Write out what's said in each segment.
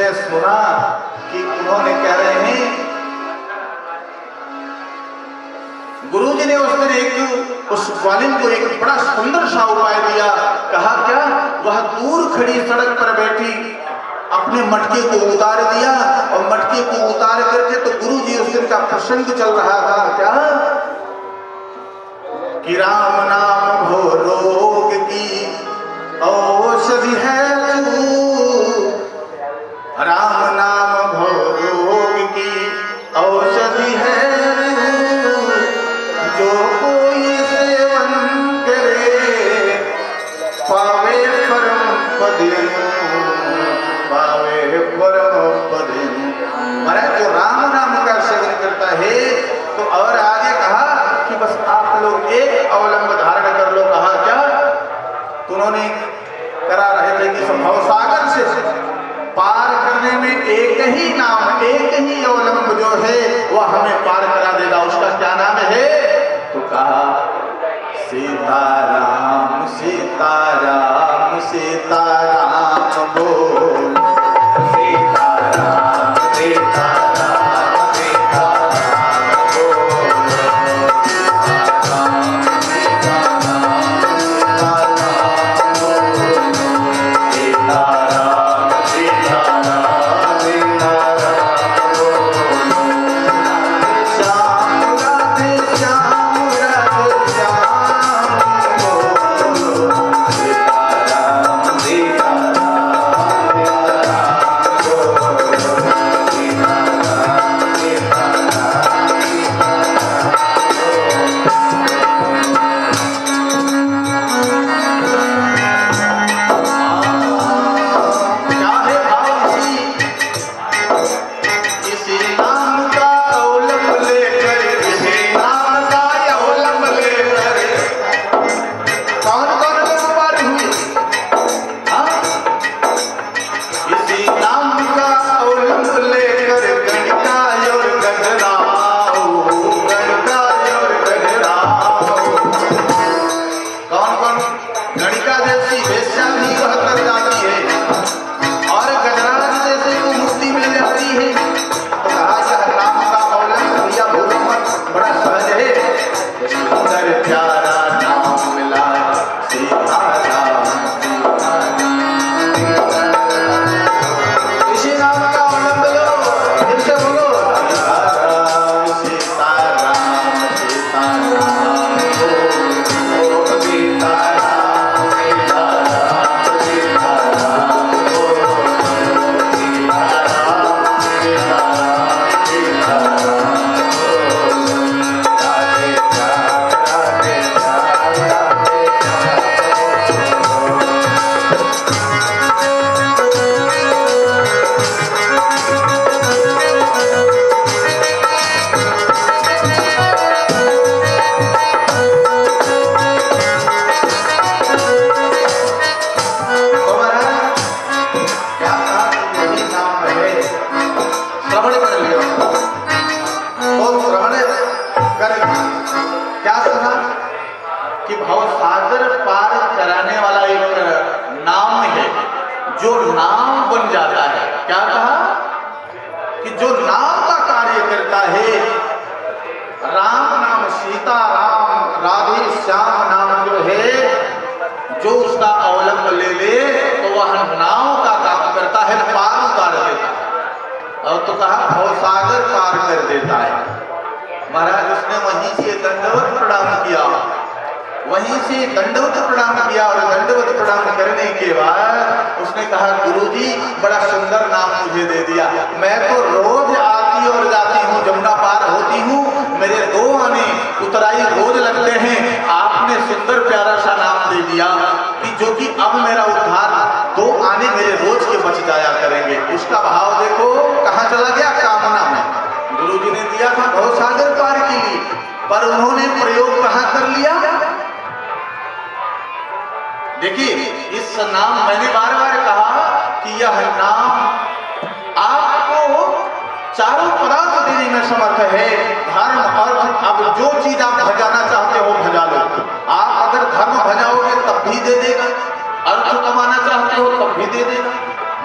उसने सुना कि उन्होंने कह रहे हैं, गुरुजी ने उस दिन उस ग्वालिन को एक बड़ा सुंदर सा उपाय दिया। कहा क्या, वह दूर खड़ी सड़क पर बैठी अपने मटके को उतार दिया और मटके को उतार करके, तो गुरुजी उस दिन का प्रसंग चल रहा था क्या कि राम नाम भो रोग की औषधि है तू, राम नाम भो रोग की औषधि है जो कोई सेवन करे पावे परम पद, पावे परम पद। महाराज जो राम नाम का सेवन करता है, तो और आगे कहा कि बस आप लोग एक अवलंब धारण कर लो। कहा क्या, तो उन्होंने करा रहे थे कि भवसागर से पार करने में एक ही नाम, एक ही अवलंब जो है वह हमें पार करा देगा। उसका क्या नाम है? तो कहा सीताराम सीताराम सीताराम बोल, सीताराम सीताराम सीताराम बोल, सीताराम सीताराम सीताराम बोल, सीताराम सीताराम सीताराम बोल, श्याम राधे श्याम राधे श्याम बोल, सीताराम सीताराम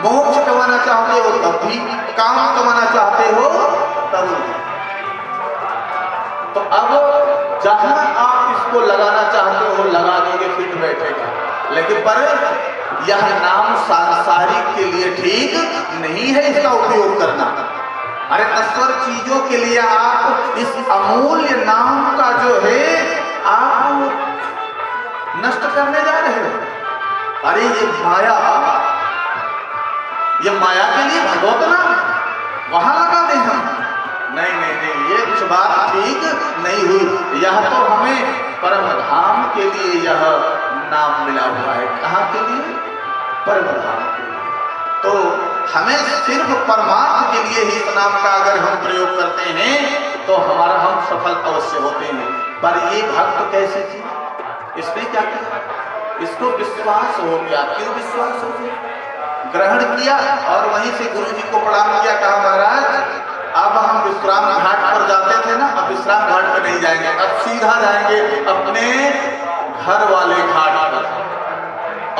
मोक्ष कमाना चाहते हो तब भी, काम कमाना चाहते हो तब भी। तो अब जहां आप इसको लगाना चाहते हो लगा दोगे, फिट बैठेगा, लेकिन पर यह नाम सांसारिक के लिए ठीक नहीं है इसका उपयोग करना। अरे नश्वर चीजों के लिए आप इस अमूल्य नाम का जो है आप नष्ट करने जा रहे हो। अरे ये माया के लिए भगवत नाम वहां लगा दे हम। नहीं नहीं नहीं, ये कुछ बात ठीक नहीं हुई। यह तो हमें परम धाम के लिए यह नाम मिला हुआ है। कहाँ के लिए? परम धाम के लिए। तो हमें सिर्फ परमार्थ के लिए ही इस नाम का अगर हम प्रयोग करते हैं तो हम सफल अवश्य होते हैं। पर ये भक्त कैसे थी? इसने क्या किया? इसको विश्वास हो गया। क्यों विश्वास हो गया? ग्रहण किया और वहीं से गुरु जी को प्रणाम किया, कहा महाराज अब हम विश्राम घाट पर जाते थे ना, अब विश्राम घाट पर नहीं जाएंगे, अब सीधा जाएंगे अपने घर वाले घाट पर।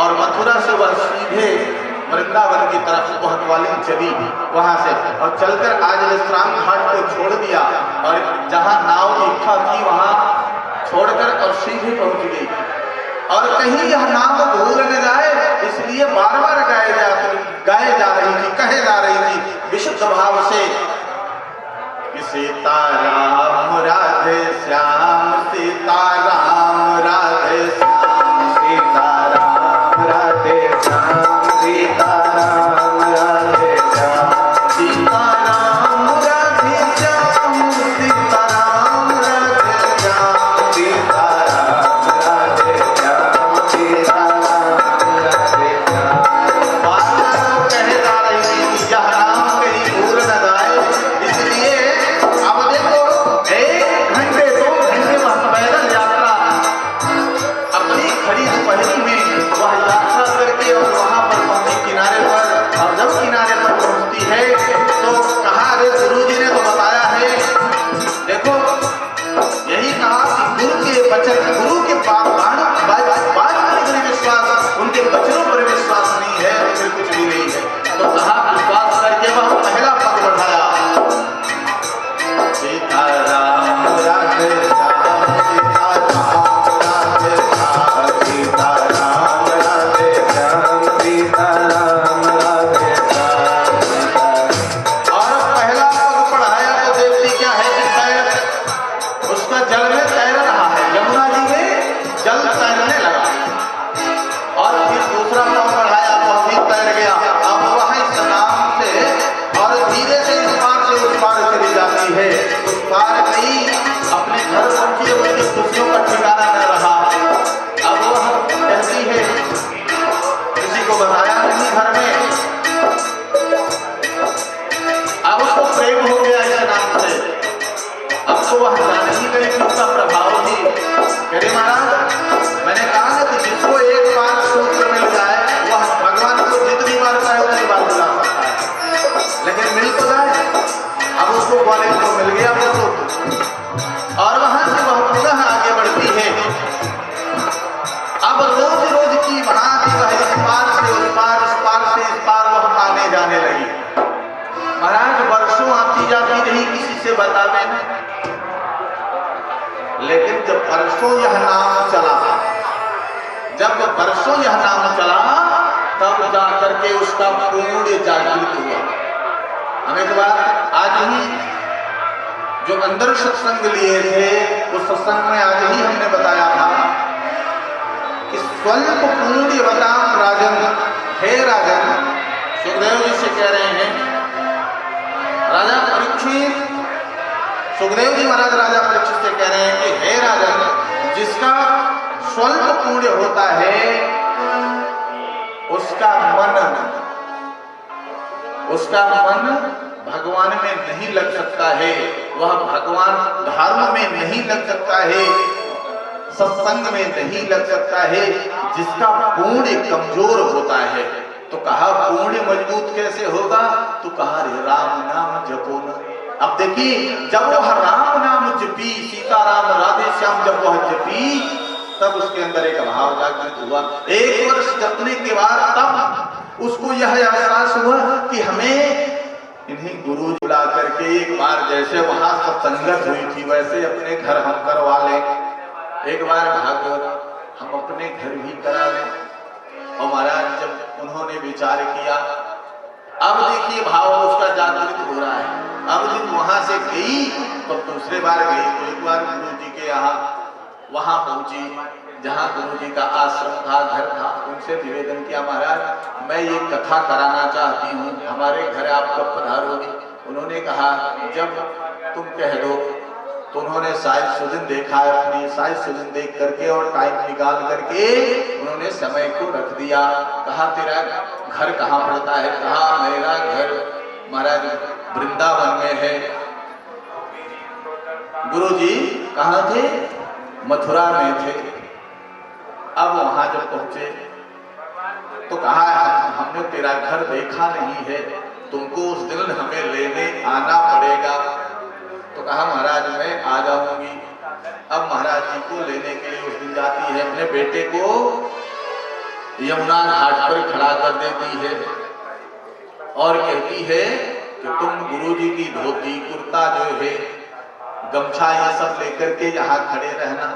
और मथुरा से वह सीधे वृंदावन की तरफ कोतवाली चली वहां से, और चलकर आज विश्राम घाट को छोड़ दिया और जहां नाव की इच्छा थी वहां छोड़कर और सीधे पहुंच गई। और कहीं यह नाम भूल न जाए इसलिए बार बार गाए जा रही थी, कहे जा रही थी विशुद्ध भाव से, सीताराम राधे श्याम, सीताराम राधे श्याम, सीताराम राधे श्याम, सीताराम राधे श्याम, सीताराम राधे श्याम, सीताराम राधे श्याम, सीताराम राधे श्याम, सीताराम राधे श्याम। बार कहे जा रही थी यह नाम कहीं भूल न जाए, इसलिए अब देखो 1 घंटे 2 घंटे वह पैदल यात्रा अपनी खड़ी दोपहरी में वह यात्रा करके और वहां पर पहुंची किनारे पर। और जब किनारे पर पहुंचती है तो कहा, अरे गुरु जी ने तो बताया है, देखो यही कहा कि गुरु के वचन, गुरु के बात पर विश्वास, उनके वचनों पर विश्वास नहीं है तो फिर कुछ भी नहीं है। तो कहा विश्वास करके वह पहला पद बढ़ाया, सीताराम राधे श्याम, सीताराम राधे श्याम, सीताराम राधे श्याम, सीताराम राधे श्याम। और पहला पद पढ़ाया तो देखती क्या है कि पैर उसका जल में तैर रहा है, यमुना जी में जल तैरने लगा। और फिर दूसरा पद पढ़ाया तो भी तैर गया। अब वह इस नाम से और धीरे से इस पार से उस पार चली जाती है। उस पार गई, अपने घर पहुंची, उसकी खुशियों का ठिकाना न रहा। अब वह कहती है, किसी को बताया नहीं घर में, अब उसको प्रेम हो गया इस नाम से। अब तो वह जान ही गई कि उसका प्रभाव भी। कहे महाराज मैंने कहा ना कि जिसको एक बार सूत्र मिल जाए वह भगवान को जितनी बार चाहे उतनी बार बुला सकता है, लेकिन मिल तो जाए। अब उसको कॉलेज को मिल गया वो सूत्र, और वहां से वह पुनः आगे बढ़ती है। अब रोज रोज की भांति वह इस पार से उस पार, इस पार से इस पार वह आने जाने लगी। महाराज वर्षों आती जाती रही, किसी से बतावे नहीं। लेकिन जब वर्षों यह नाम चला, जब वर्षों यह नाम चला तब जाकर के उसका पूर्ण जागृत हुआ। हमें एक बात आज ही जो अंदर सत्संग लिए थे उस सत्संग में आज ही हमने बताया था कि स्वल्प पूर्ण वदाम राजन, हे राजन, सुखदेव जी से कह रहे हैं राजा परीक्षित, सुखदेव जी महाराज राजा परीक्षित से कह रहे हैं कि हे राजन, जिसका स्वल्प पुण्य होता है उसका मन भगवान में नहीं लग सकता है, वह भगवान धर्म में नहीं लग सकता है, सत्संग में नहीं लग सकता है। जिसका पुण्य कमजोर होता है, तो कहा पुण्य मजबूत कैसे होगा? तो कहा राम नाम जपो न। अब देखिए जब वह राम नाम जपी, सीताराम राधे श्याम जब वह जपी, तब उसके अंदर एक भाव जागृत हुआ। 1 वर्ष जपने के बाद तब उसको यह एहसास हुआ कि हमें इन्हीं गुरु बुला करके एक बार जैसे वहां सत्संगत हुई थी वैसे अपने घर हम करवा लें, एक बार भागवत हम अपने घर भी करा लें। और महाराज जब उन्होंने विचार किया, अब देखिए भाव उसका जागृत हो रहा है। अब जब वहां से गई तो दूसरे बार गई तो एक बार गुरु जी के यहाँ वहां पहुंची जहाँ गुरु जी का आश्रम था, घर था। उनसे निवेदन किया, महाराज मैं ये कथा कराना चाहती हूँ, हमारे घर आप कब पधारोगे? उन्होंने कहा जब तुम कह दो। तो उन्होंने साइज सुदिन देखा, अपनी साइज सुदिन देख करके और टाइम निकाल करके उन्होंने समय को रख दिया। कहा तेरा घर कहाँ पड़ता है? कहा मेरा घर महाराज वृंदावन में है। गुरु जी कहाँ थे? मथुरा में थे। अब वहां जब पहुंचे तो कहा हमने तेरा घर देखा नहीं है, तुमको उस दिन हमें लेने आना पड़ेगा। तो कहा महाराज मैं आ जाऊंगी। अब महाराज जी को लेने के लिए उस दिन जाती है, अपने बेटे को यमुना घाट पर खड़ा कर देती है और कहती है कि तुम गुरु जी की धोती कुर्ता जो है गमछा ये सब लेकर के यहाँ खड़े रहना,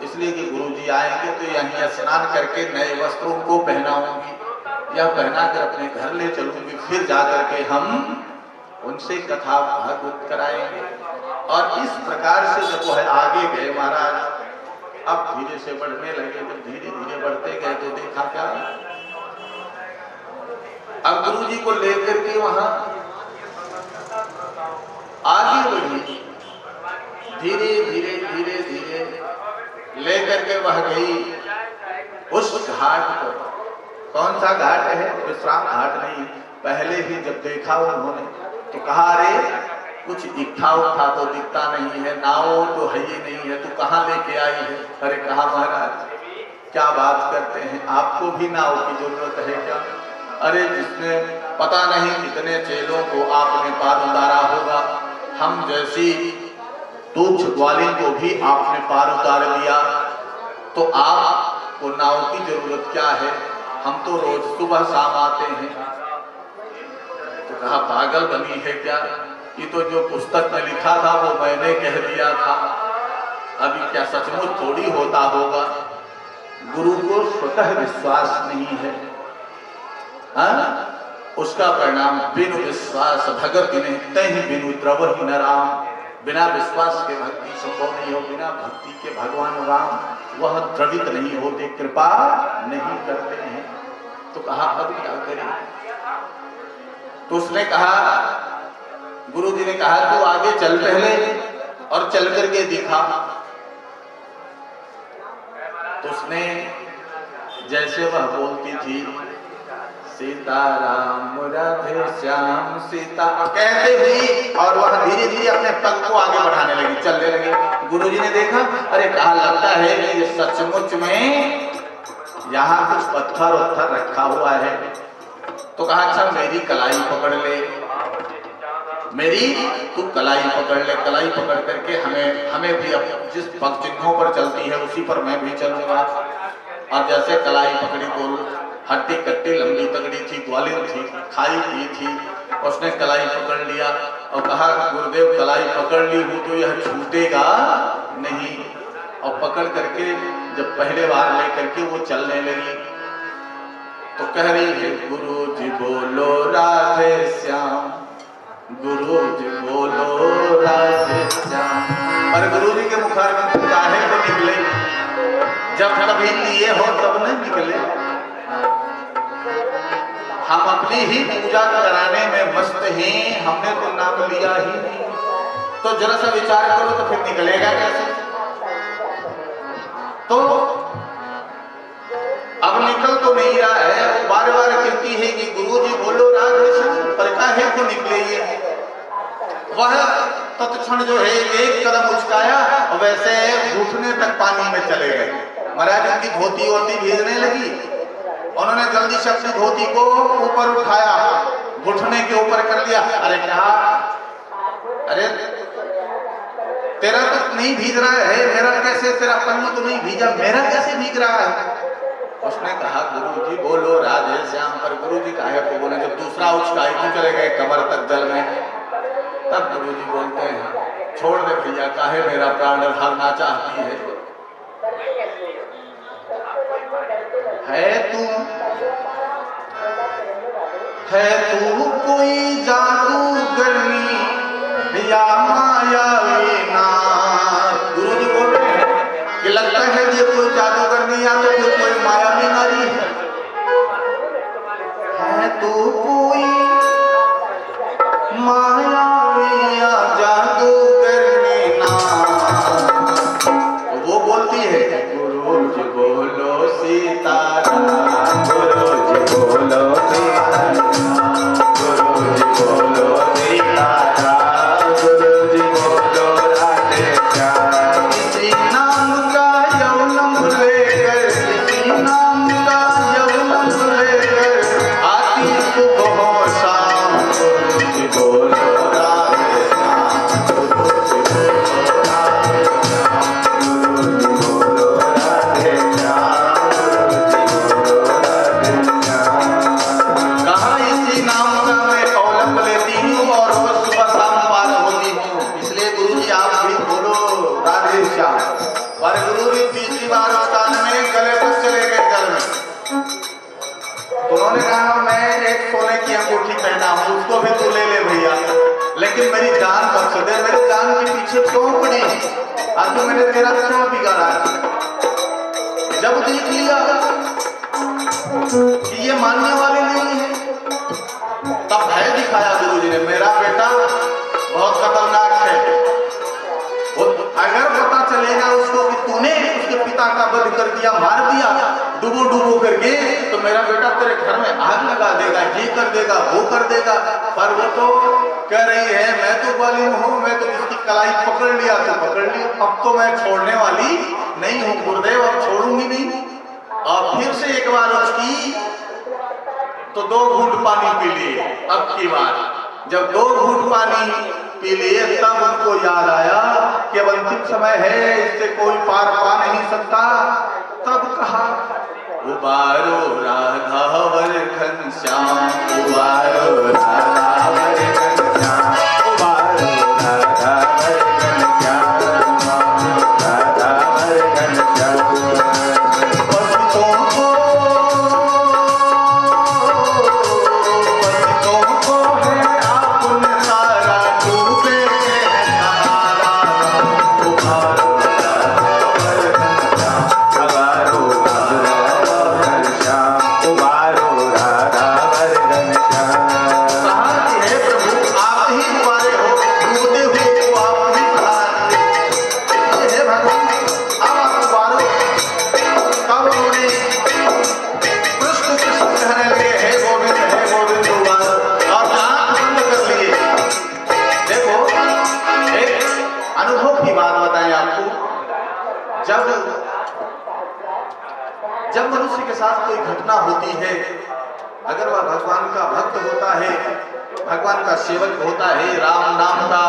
इसलिए कि गुरुजी आएंगे तो यहीं स्नान करके नए वस्त्रों को पहनाऊंगी या पहना कर अपने घर ले चलूंगी, फिर जाकर के हम उनसे कथा भागवत कराएंगे। और इस प्रकार से जब वह आगे गए महाराज, अब धीरे से बढ़ने लगे। जब धीरे धीरे बढ़ते गए तो देखा क्या, अब गुरुजी को लेकर के वहां आगे बढ़ी, धीरे धीरे धीरे धीरे लेकर के वह गई उस घाट पर। कौन सा घाट है? विश्राम घाट नहीं। पहले ही जब देखा उन्होंने तो कहा अरे कुछ इकट्ठा उठा तो दिखता नहीं है, नाव तो है ही नहीं है, तू कहाँ लेके आई है? अरे कहा महाराज क्या बात करते हैं, आपको भी नाव की जरूरत है क्या? अरे जिसने पता नहीं कितने चेलों को आपने पार उतारा होगा, हम जैसी तुच्छ ग्वालिन को भी आपने पार उतार दिया, तो आपको नाव की जरूरत क्या है? हम तो रोज सुबह शाम आते हैं। तो कहा पागल बनी है क्या? ये तो जो पुस्तक में लिखा था वो मैंने कह दिया था, अभी क्या सचमुच थोड़ी होता होगा? गुरु को स्वतः विश्वास नहीं है, हाँ? उसका परिणाम बिनु विश्वास भगत ने तहि बिनु द्रवहि न राम। बिना विश्वास के भक्ति संभव नहीं हो, बिना भक्ति के भगवान राम वह द्रवित नहीं होते, कृपा नहीं करते हैं। तो कहा अब क्या करें? तो उसने कहा, गुरु जी ने कहा तू आगे चल पहले और चल करके दिखा। तो उसने जैसे वह बोलती थी सीताराम राधे श्याम सीता कहते हुई, और वह धीरे धीरे अपने पग को आगे बढ़ाने लगी, चलने लगे। गुरुजी ने देखा, अरे कहा लगता है कि ये सचमुच में यहाँ कुछ पत्थर उत्थर रखा हुआ है। तो कहा अच्छा मेरी कलाई पकड़ ले, मेरी तू कलाई पकड़ ले, कलाई पकड़ करके हमें भी जिस पग चिन्हों पर चलती है उसी पर मैं भी चलूंगा। और जैसे कलाई पकड़ी तो हट्टी कट्टी लंबी तगड़ी थी, ग्वालिन थी, खाई पी थी, उसने कलाई पकड़ लिया और कहा गुरुदेव कलाई पकड़ ली हूँ तो यह छूटेगा नहीं। और पकड़ करके जब पहले बार लेकर के वो चलने लगी तो कह रही है गुरु जी बोलो राधे श्याम, गुरु जी बोलो राधे श्याम। पर गुरु जी के मुखार में काहे तो निकले, जब कभी लिए हो तब नहीं निकले। हम अपनी ही पूजा कराने में मस्त हैं, हमने तो नाम लिया ही नहीं। तो जरा सा विचार करो तो फिर निकलेगा कैसे? तो अब निकल तो नहीं रहा है, बार बार कहती है कि गुरुजी बोलो राधे श्याम, पर काहे को निकले ये? वह तत्क्षण जो है एक कदम उचकाया और वैसे घुटने तक पानी में चले गए। महाराज उनकी धोती वोती भीगने लगी, उन्होंने जल्दी से अपनी धोती को ऊपर उठाया, घुटने के ऊपर कर लिया। अरे कहा अरे तेरा तो नहीं भीग रहा है, मेरा कैसे, तेरा पन्नू तो नहीं भीगा, मेरा कैसे भीग रहा है? उसने कहा गुरु जी बोलो राधे श्याम, पर गुरु जी काहे को बोले, जब दूसरा उचकाई तो चले गए कमर तक जल में। तब गुरु जी बोलते हैं छोड़ दे भैया, काहे मेरा प्राण हरना चाहती है तू कोई जादूगरनी या मायावी नार। गुरु जी बोल रहे हैं कि लगता है ये कोई जादूगरनी या तो फिर कोई मायावी नारी है तू कोई मायावी या जादूगरनी नार। तो वो बोलती है गुरु जी बोलो सीताराम, गुरु जी बोलो सीताराम, गुरु जी बोलो सीताराम, गुरु जी बोलो राधे श्याम। किसी नाम का यौलम लेकर, किसी नाम का यौलम लेकर आती सुबह शाम, गुरु जी बोलो राधे श्याम, गुरु जी बोलो राधे श्याम, गुरु जी बोलो राधे श्याम, गुरु जी बोलो राधे श्याम। कहा इसी नाम का मैं अवलंब लेती हूँ और रोज सुबह शाम पार होती हूँ, इसलिए गुरु जी आप भी बोलो राधे श्याम। पर गुरु जी तीसरी बार उस कान में गले तक चले गए घर में। तो उन्होंने कहा मैं एक सोने की अंगूठी पहना हूँ, उसको भी तू ले ले भैया, लेकिन मेरी जान बख्श दे, मेरी जान के पीछे क्यों पड़ी, आज तो मैंने तेरा क्या बिगाड़ा। जब देख लिया कि ये मानने वाले नहीं है, तब भय दिखाया गुरु जी ने, मेरा बेटा बहुत खतरनाक है, वो अगर पता चलेगा उसको कि तूने उसके पिता का वध कर दिया, मार दिया डुबो डुबो करके, तो मेरा बेटा तेरे घर में आग लगा देगा, ये कर देगा वो कर देगा। पर वो तो कह रही है मैं तो बालिन हूँ, मैं तो जिसकी कलाई पकड़ लिया तो पकड़ लिया, अब तो मैं छोड़ने वाली नहीं हूँ गुरुदेव, अब छोड़ूंगी नहीं। और फिर से एक बार उसकी तो 2 घूंट पानी पी लिए। अब की बार जब 2 घूंट पानी पी लिए तब उनको याद आया कि अब अंतिम समय है, इससे कोई पार पा नहीं सकता। तब कहा उबारो राधावर घनश्याम, उबारो राधावर घनश्याम, उबारो राधावर घनश्याम, राधावर घनश्याम। जब मनुष्य के साथ कोई घटना होती है, अगर वह भगवान का भक्त होता है, भगवान का सेवक होता है, राम नाम का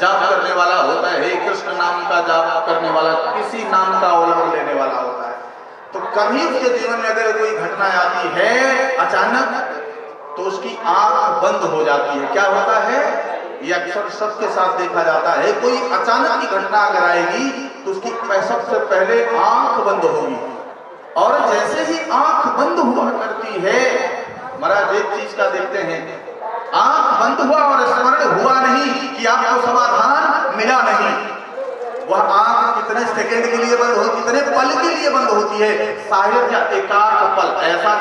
जाप करने वाला होता है, कृष्ण नाम का जाप करने वाला, किसी नाम का अवलंबन लेने वाला होता है, तो कभी उसके जीवन में अगर कोई घटना आती है अचानक, तो उसकी आंख बंद हो जाती है। क्या होता है, ये अक्सर सबके साथ देखा जाता है, कोई अचानक की घटना अगर आएगी तो उसकी सबसे पहले आंख बंद होगी, और जैसे ही आंख बंद हुआ करती है, महाराज एक चीज का देखते हैं, आंख बंद हुआ और स्मरण हुआ नहीं कि आपको समाधान मिला नहीं, वह आंख कितने सेकंड के लिए बंद हो, कितने पल के लिए बंद होती है, शायद या एकाध पल। ऐसा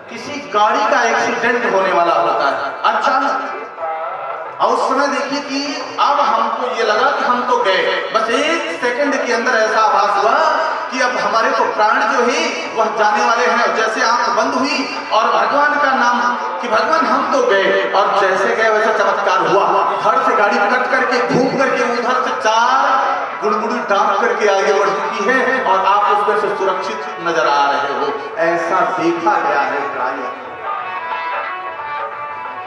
किसी गाड़ी का एक्सीडेंट होने वाला होता है अचानक, और उस समय देखिए कि अब हमको ये लगा कि हम तो गए, बस 1 सेकंड के अंदर ऐसा आभास हुआ कि अब हमारे तो प्राण जो है वह जाने वाले हैं। जैसे आंख बंद हुई और भगवान का नाम कि भगवान हम तो गए, और जैसे गए वैसा चमत्कार हुआ, धड़ से गाड़ी कट करके घूम करके उधर से 4 गुड़गुड़ी डांक करके आगे बढ़ चुकी है, और आप उसमें से सुरक्षित नजर आ रहे हो। ऐसा देखा गया है प्राय।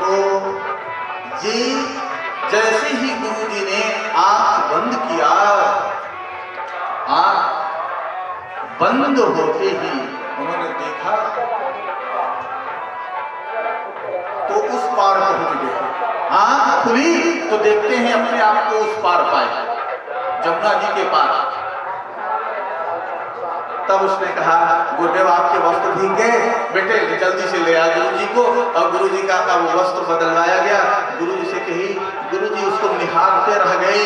तो ये जैसे ही गुरु जी ने आंख बंद किया, आंख बंद होते ही उन्होंने देखा तो उस पार पहुंच गए। आंख खुली तो देखते हैं अपने आप को उस पार पाए, जमुना जी के पार। तब उसने कहा, गुरुदेव आपके वस्त्र भीग गए, बेटे जल्दी से ले आ गुरु जी को। और गुरु जी का वो वस्त्र बदलवाया गया। गुरु जी से कही, गुरु जी उसको निहारते रह गए।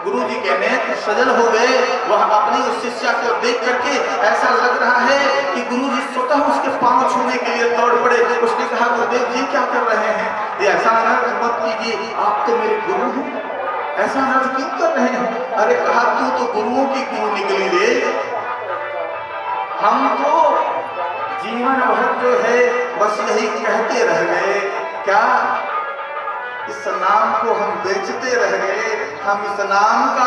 गुरु जी के नेत्र सजल हो गए। वह अपनी उस शिष्या को देख करके ऐसा लग रहा है कि गुरु जी स्वतः उसके पांव छूने के लिए दौड़ पड़े। उसने कहा, गुरुदेव जी क्या कर रहे हैं? ये ऐसा अनर्थ मत कीजिए, आप तो मेरे गुरु हैं, ऐसा अनर्थ क्यों कर रहे हैं? अरे कहा, तू तो गुरुओं की गुरु निकली रे। हम तो जीवन भर जो है बस यही कहते रह गए, क्या इस नाम को हम बेचते रह गए, हम इस नाम का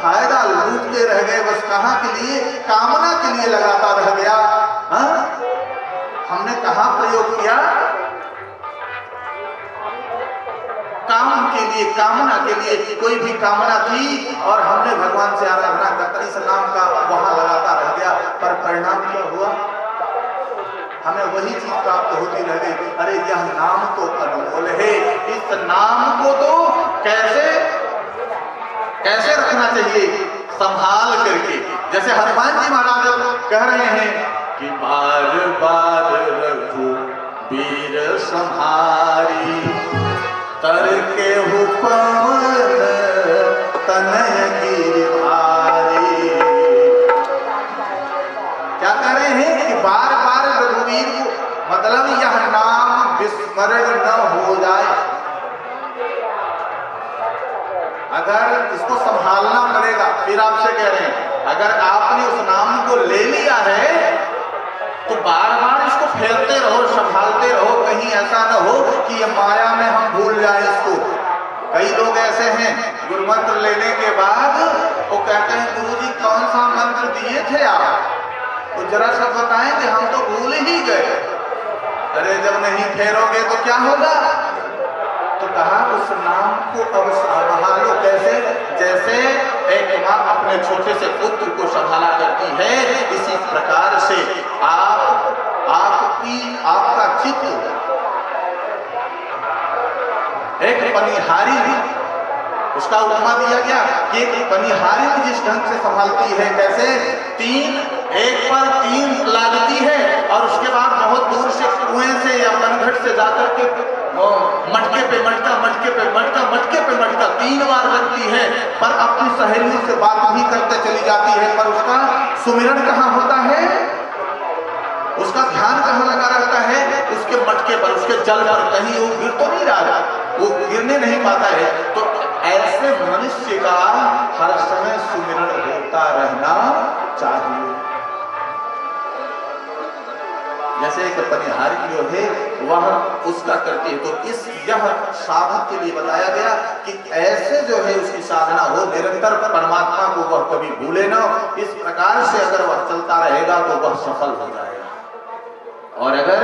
फायदा लूटते रह गए। बस कहाँ के लिए? कामना के लिए लगाता रह गया। हाँ, हमने कहाँ प्रयोग किया? काम के लिए, कामना के लिए। कोई भी कामना थी और हमने भगवान से आराधना करता इस नाम का वहां लगाता रह गया। पर परिणाम क्या हुआ? हमें वही चीज प्राप्त होती रह गई। अरे यह नाम तो अनमोल है, इस नाम को तो कैसे रखना चाहिए? संभाल करके। जैसे हनुमान जी महाराज कह रहे हैं कि बार बार रघुबीर संहारी, तर के पवन तनय गिरधारी। क्या कह रहे हैं कि बार बार रघुवीर को, मतलब यह नाम विस्मरण न हो जाए। अगर इसको संभालना पड़ेगा। फिर आपसे कह रहे हैं, अगर आपने उस नाम को ले लिया है तो बार बार इसको फेरते रहो, संभालते रहो। कहीं ऐसा न हो कि ये माया में हम भूल जाए इसको। कई लोग ऐसे हैं, गुरु मंत्र लेने के बाद वो कहते हैं, गुरु जी कौन सा मंत्र दिए थे आप? तो जरा सा बताएंगे, हम तो भूल ही गए। अरे जब नहीं फेरोगे तो क्या होगा? तो कहा, उस नाम को अब संभालो। कैसे? जैसे एक माँ अपने छोटे से पुत्र को संभाला करती है, इसी प्रकार से आपका चित्त एक पनिहारी, उसका उपमा दिया गया कि एक पनिहारी जिस ढंग से संभालती है, कैसे एक पर तीन लागती है और उसके बाद बहुत दूर से कुएं से या पनघट से जाकर के मटके पे मटका, मटके पे मटका, मटके पे मटका 3 बार लगती है। पर अपनी सहेलियों से बात भी करते चली जाती है, पर उसका सुमिरन कहाँ होता है? उसका ध्यान कहाँ लगा रहता है? उसके मटके पर, उसके जल पर। कहीं वो गिर तो नहीं रहा, वो गिरने नहीं पाता है। तो ऐसे मनुष्य का हर समय सुमिरन होता रहना चाहिए। जैसे एक पनिहारी जो है वह उसका करती है। तो यह साधक के लिए बताया गया कि ऐसे जो है उसकी साधना हो, निरंतर परमात्मा को वह कभी भूले न। इस प्रकार से अगर वह चलता रहेगा तो वह सफल हो जाएगा। और अगर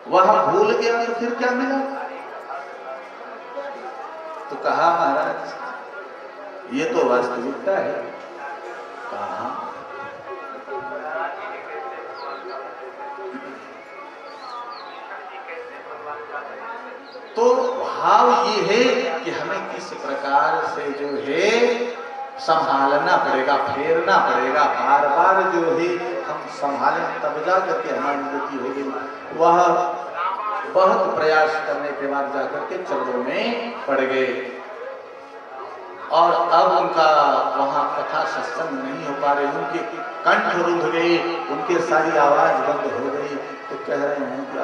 वह भूल गया तो फिर क्या मिला? तो कहा, महाराज ये तो वास्तविकता है। कहा, तो भाव ये है कि हमें किस प्रकार से जो है संभालना पड़ेगा, फेरना पड़ेगा। बार बार जो है हम संभालें तब जा करके हमारी गति होगी। वह बहुत प्रयास करने के बाद जाकर के चक्रों में पड़ गए और अब उनका वहां कथा सत्संग नहीं हो पा रहे, उनके कंठ रुंध गए, उनके सारी आवाज बंद हो गई। तो कह रहे हैं कि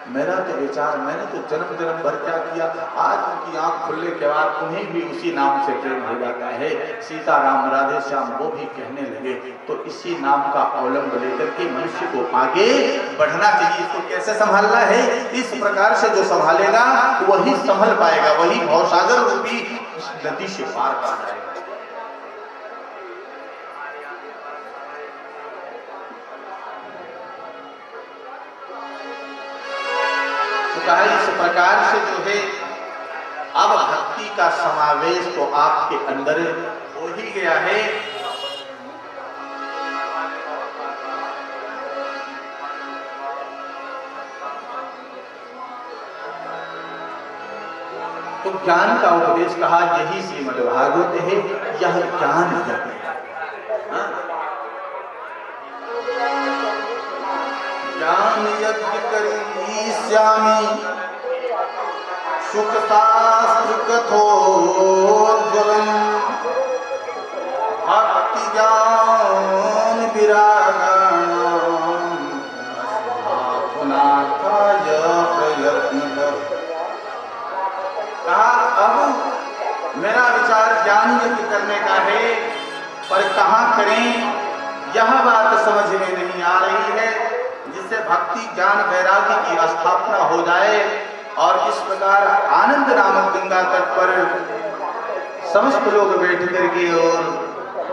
मेरा तो विचार, मैंने तो जन्म जन्म भर क्या किया, आज उनकी आंख खुलने के बाद उन्हें भी उसी नाम से प्रेम हो जाता है। सीता राम राधे श्याम वो भी कहने लगे। तो इसी नाम का अवलंब लेकर के मनुष्य को आगे बढ़ना चाहिए। इसको कैसे संभालना है? इस प्रकार से जो संभालेगा वही संभल पाएगा, वही भवसागर रूपी नदी से पार पा जाएगा। कहा इस प्रकार से जो है अब भक्ति का समावेश तो आपके अंदर हो ही गया है। तो ज्ञान का उपदेश कहा, यही श्रीमद् भागवत है, यह ज्ञान यज्ञ। ज्ञान यज्ञ करी श्यामी सुख शास्त्र कथोज्वलम भक्ति ज्ञान विरागाणाम स्थापनार्थाय प्रयत्न कर। कहा अब मेरा विचार ज्ञान यज्ञ करने का है, पर कहाँ करें यह बात समझ में नहीं आ रही है, जिससे भक्ति ज्ञान वैराग्य की स्थापना हो जाए और इस प्रकार आनंद नामक गंगा तट पर समस्त लोग बैठ करके और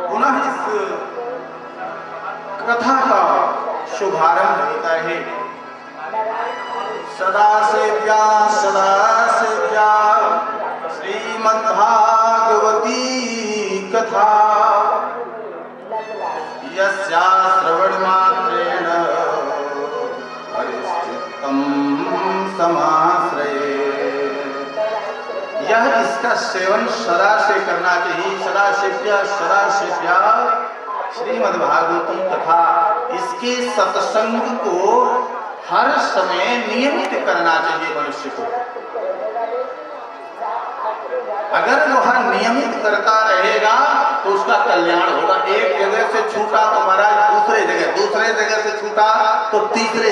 पुनः इस कथा का शुभारंभ होता है। सदा सेव्या श्रीमद्भागवती कथा यस्या श्रवण मात्रेण हरिश्चित्तम समाश्रये। यह इसका सेवन सदा से करना चाहिए। सदा सेव्या श्रीमद्भागवती कथा, इसके सत्संग को हर समय नियमित करना चाहिए मनुष्य को। अगर वह नियमित करता रहेगा तो उसका कल्याण होगा। एक जगह से छूटा तो महाराज दूसरे जगह से छूटा तो तीसरे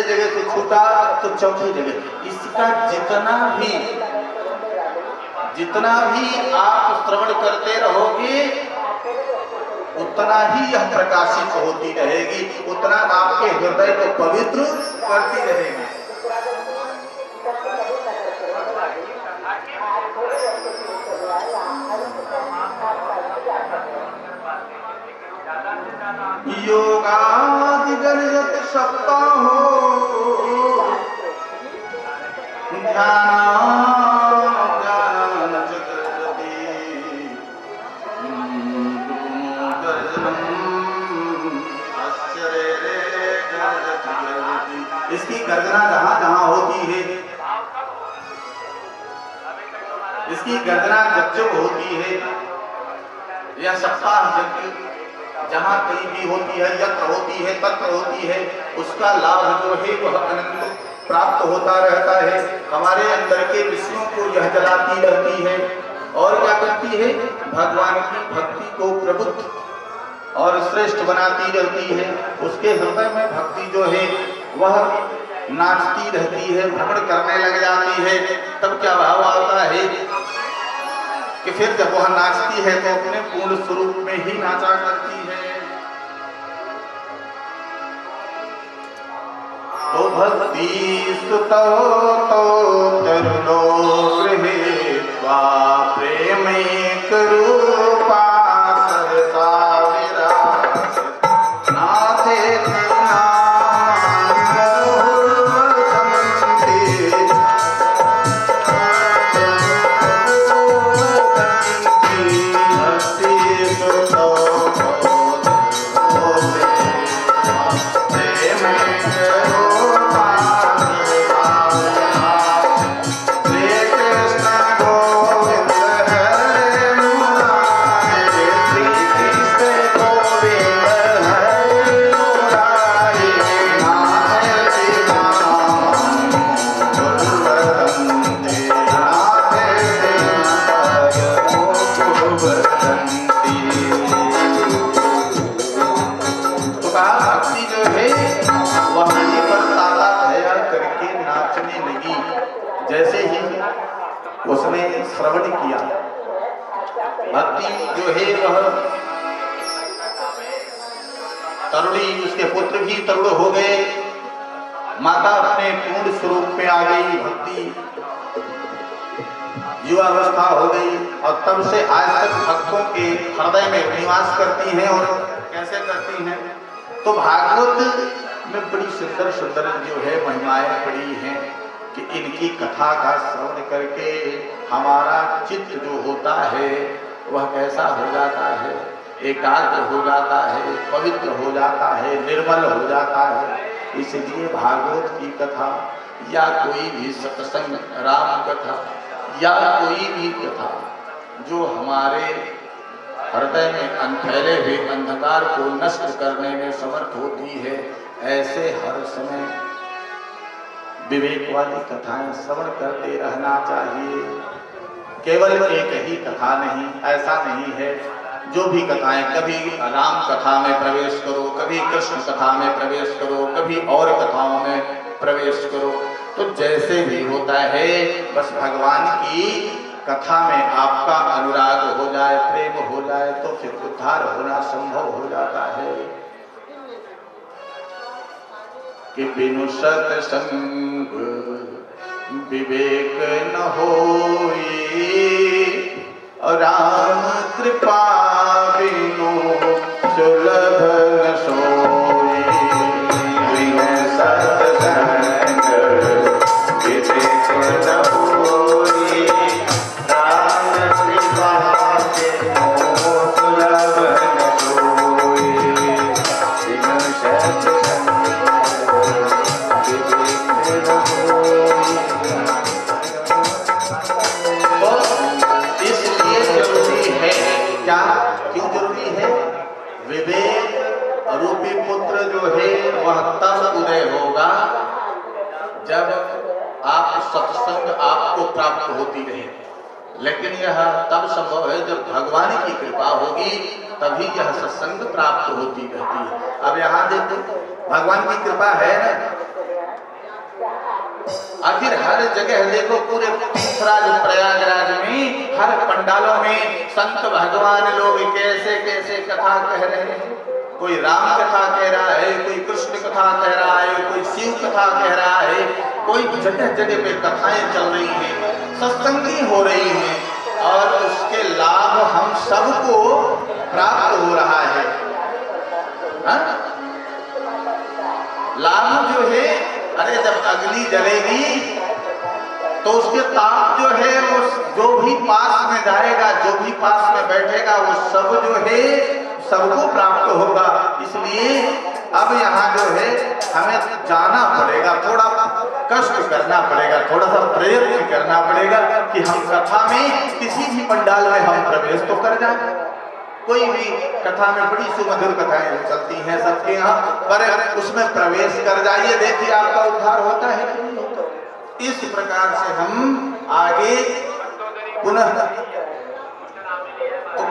जगह से छूटा तो चौथी जगह। इसका जितना भी आप श्रवण करते रहोगे उतना ही यह प्रकाशित होती रहेगी, उतना आपके हृदय को पवित्र करती रहेगी। योगादिगणयत सप्ताहो इसकी गर्जना जहां जहां होती है, इसकी गर्जना जब होती है, यह सप्ताह जहां कहीं भी होती है, यत्र होती है, तत्र होती है, उसका लाभ जो है वह अनंत प्राप्त होता रहता है। हमारे अंदर के विषयों को यह जलाती रहती है और क्या करती है, भगवान की भक्ति को प्रबुद्ध और श्रेष्ठ बनाती रहती है। उसके हृदय में भक्ति जो है वह नाचती रहती है, भ्रमण करने लग जाती है। तब क्या भाव आता है कि फिर जब वह नाचती है तो अपने पूर्ण स्वरूप में ही नाचा करती है। तो भक्ति स्तुतो तरुणो गृहीत्वा प्रेमैक रूपा सहसा विराजते नाथे उसने श्रवण किया। भक्ति जो है वह तरुणी, उसके पुत्र भी तरुण हो गए, माता अपने पूर्ण स्वरूप में आ गई, भक्ति युवावस्था हो गई और तब से आज तक भक्तों के हृदय में निवास करती हैं। और कैसे करती हैं, तो भागवत में बड़ी सुंदर सुंदर जो है महिमाएं पड़ी हैं कि इनकी कथा का श्रवण करके हमारा चित्त जो होता है वह कैसा हो जाता है, एकाग्र हो जाता है, पवित्र हो जाता है, निर्मल हो जाता है। इसलिए भागवत की कथा या कोई भी सत्संग, राम कथा या कोई भी कथा जो हमारे हृदय में फैले हुए अंधकार को नष्ट करने में समर्थ होती है, ऐसे हर समय विवेक वाली कथाएं श्रवण करते रहना चाहिए। केवल एक ही कथा नहीं, ऐसा नहीं है। जो भी कथाएं, कभी राम कथा में प्रवेश करो, कभी कृष्ण कथा में प्रवेश करो, कभी और कथाओं में प्रवेश करो, तो जैसे भी होता है बस भगवान की कथा में आपका अनुराग हो जाए, प्रेम हो जाए, तो फिर उद्धार होना संभव हो जाता है। कि बिनु सत्संग विवेक न होई, राम कृपा बिनु सुलभ न सोई। बिनु सत्संग विवेक न होई, राम कृपा बिनु सुलभ न सोई। बिनु सत्संग विवेक न होई। क्या क्यों जरूरी है? विवेक रूपी पुत्र जो है वह तब उदय होगा जब आप सत्संग आपको प्राप्त होती रहे। लेकिन यह तब संभव है जब भगवान की कृपा होगी, तभी यह सत्संग प्राप्त होती रहती है। अब यहाँ देखो, भगवान की कृपा है ना, आखिर हर जगह देखो, पूरे तीर्थराज प्रयागराज में हर पंडालों में संत भगवान लोग कैसे कैसे कथा कह रहे हैं। कोई राम कथा कह रहा है, कोई कृष्ण कथा कह रहा है, कोई शिव कथा कह रहा है, कोई जगह जगह पे कथाएं चल रही हैं, सत्संगी हो रही हैं, और उसके लाभ हम सबको प्राप्त हो रहा है। लाभ जो है, अरे जब अग्नि जलेगी तो उसके ताप जो है वो जो भी पास में जाएगा, जो भी पास में बैठेगा, वो सब जो है सबको प्राप्त होगा। इसलिए अब यहाँ जो है हमें जाना पड़ेगा, थोड़ा कष्ट करना पड़ेगा, थोड़ा सा प्रयत्न करना पड़ेगा कि हम कथा में किसी भी पंडाल में हम प्रवेश तो कर जाए। कोई भी कथा में बड़ी सुमधुर कथाएं चलती हैं सबके यहाँ, पर उसमें प्रवेश कर जाइए, देखिए आपका उद्धार होता है कि नहीं होता। इस प्रकार से हम आगे पुनः तो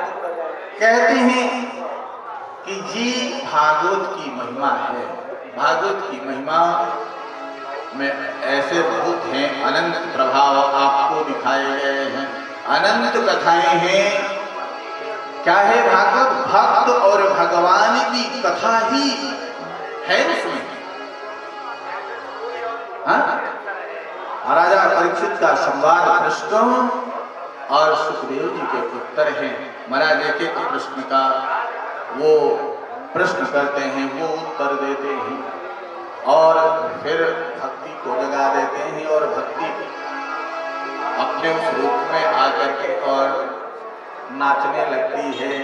कहते हैं कि जी भागवत की महिमा है। भागवत की महिमा में ऐसे बहुत हैं, अनंत प्रभाव आपको दिखाए गए हैं, अनंत कथाएं हैं। क्या है भागवत? भक्त और भगवान की कथा ही है उसमें। महाराजा परीक्षित का संवाद प्रश्न और सुखदेव जी के उत्तर हैं। महाराज एक एक प्रश्न का वो प्रश्न करते हैं, वो उत्तर देते हैं, और फिर भक्ति को जगा देते हैं, और भक्ति अपने उस रूप में आकर के और नाचने लगती है।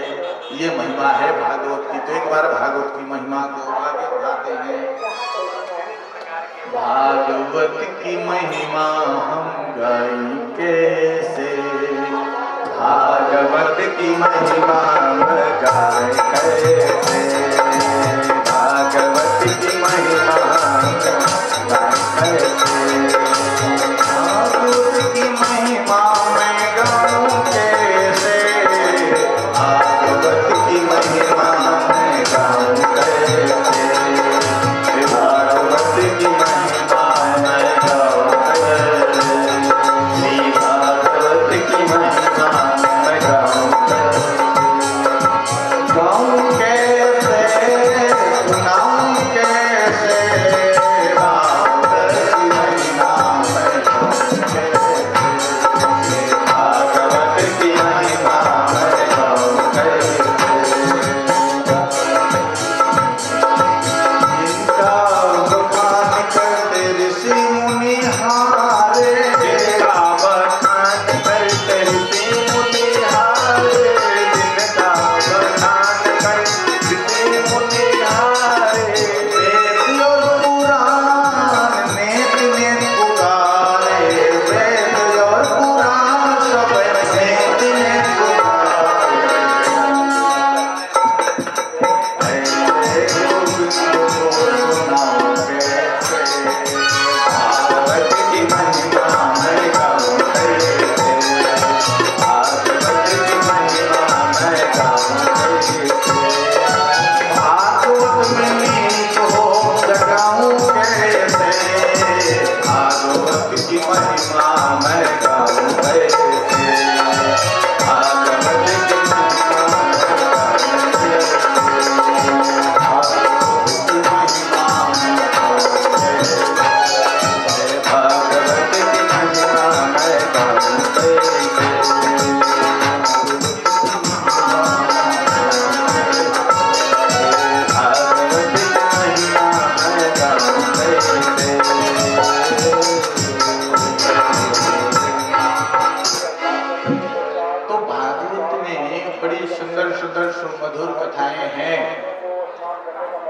ये महिमा है भागवत की। तो एक बार भागवत की महिमा को आगे बढ़ाते हैं। भागवत की महिमा हम गाई कैसे, भागवत की महिमा हम गाए कैसे, भागवत की महिमा हम गाए कैसे, भागवत की महिमा मैं गाऊं कैसे, भागवत की महिमा मैं गाऊं कैसे, भागवत की महिमा मैं गाऊं कैसे, भागवत की महिमा मैं गाऊं कैसे, गाऊं कैसे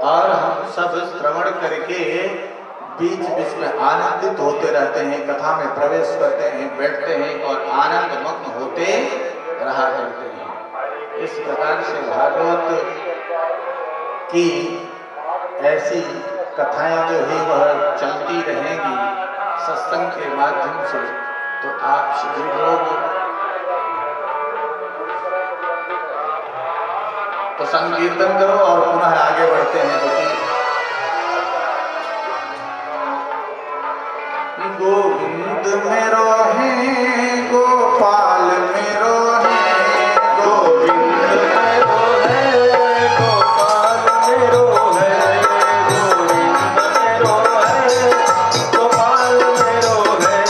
और हम सब श्रवण करके बीच बीच में आनंदित होते रहते हैं, कथा में प्रवेश करते हैं, बैठते हैं और आनंद मग्न होते रहा करते हैं। इस प्रकार से भागवत की ऐसी कथाएं जो है वह चलती रहेंगी सत्संग के माध्यम से। तो आप सभी लोग तो संकीर्तन करो और पुनः आगे बढ़ते हैं। गोविंद मेरो है, गोपाल मेरो है, गोविंद मेरो है, गोपाल मेरो है, गोविंद मेरो है, गोपाल मेरो है,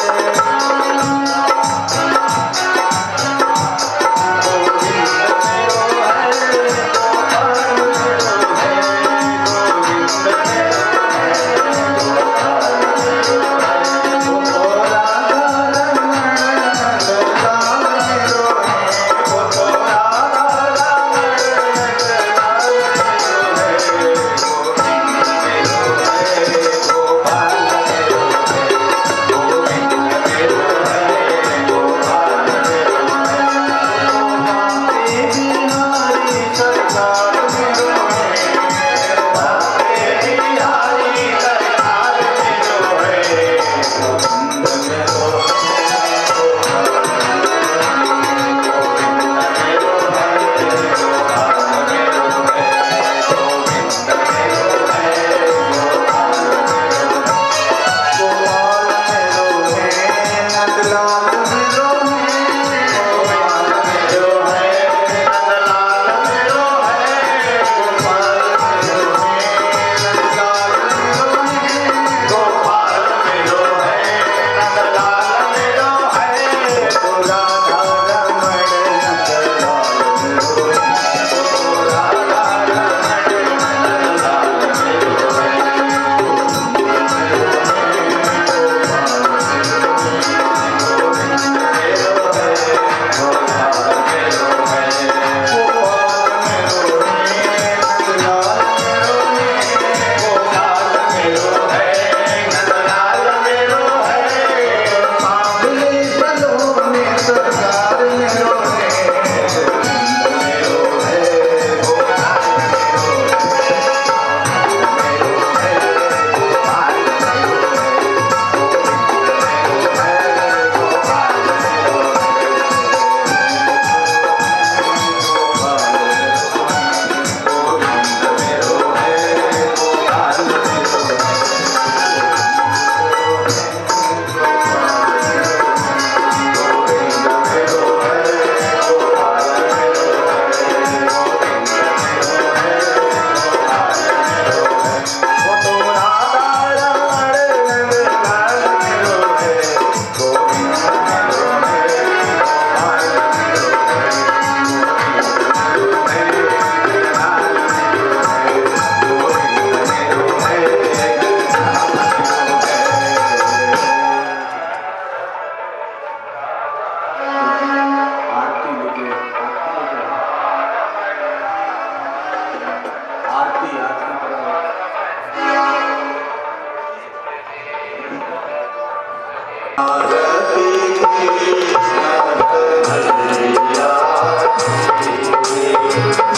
Hare Krishna, Hare Krishna,